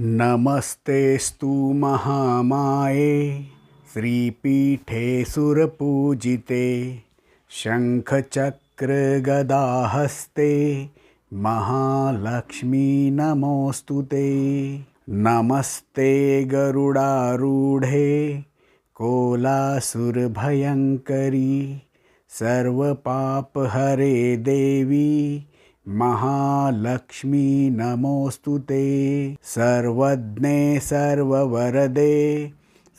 नमस्तेस्तु महामाये श्रीपीठे सुरपूजिते शङ्खचक्रगदाहस्ते महालक्ष्मी नमोऽस्तुते। नमस्ते गरुडारूढे कोलासुरभयङ्करी सर्वपापहरे देवी महालक्ष्मी नमोऽस्तुते। सर्वज्ञे सर्ववरदे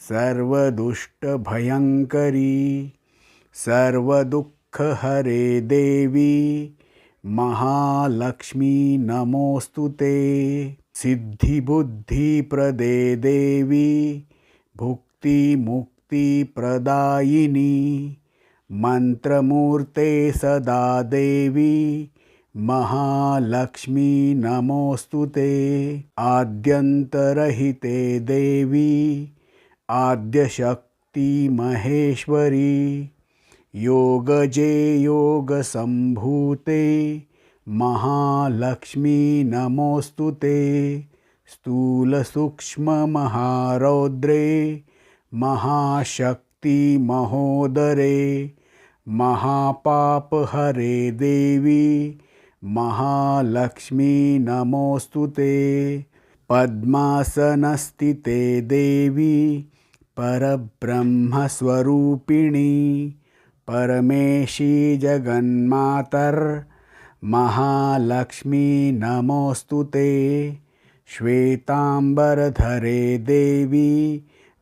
सर्वदुष्टभयङ्करी सर्वदुःखहरे देवी महालक्ष्मी नमोऽस्तुते। सिद्धिबुद्धिप्रदे देवी भुक्तिमुक्तिप्रदायिनी मन्त्रमूर्ते सदा देवी महालक्ष्मी नमोऽस्तुते। आद्यन्तरहिते देवी आद्यशक्ति महेश्वरी योगजे योगसम्भूते महालक्ष्मी नमोऽस्तुते। स्थूलसूक्ष्ममहारौद्रे महाशक्ति महोदरे महापापहरे देवी महालक्ष्मी नमोऽस्तुते। पद्मासनस्थिते देवी परब्रह्मस्वरूपिणी परमेशी जगन्मातर महालक्ष्मी नमोऽस्तुते। श्वेतांबरधरे देवी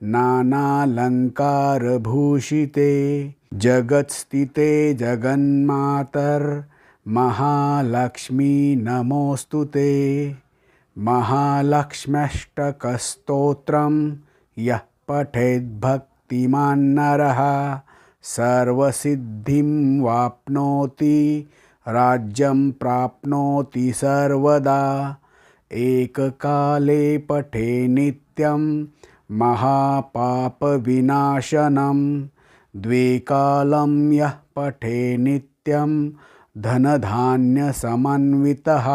नानालङ्कारभूषिते जगत्स्थिते जगन्मातर महालक्ष्मी नमोऽस्तुते। महालक्ष्म्यष्टकस्तोत्रं यः पठेद्भक्तिमान् नरः सर्वसिद्धिं वाप्नोति राज्यं प्राप्नोति सर्वदा। एककाले पठे नित्यं महापापविनाशनं द्विकालं यः पठे नित्यं धनधान्यसमन्वितः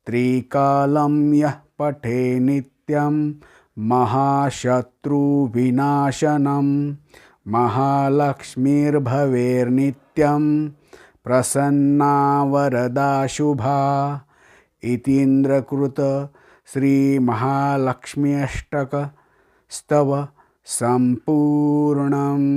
त्रिकालं यः पठे नित्यं महाशत्रुविनाशनं महालक्ष्मीर्भवेर्नित्यं प्रसन्ना वरदा शुभा। इतीन्द्रकृत श्रीमहालक्ष्म्यष्टक स्तव सम्पूर्णम्।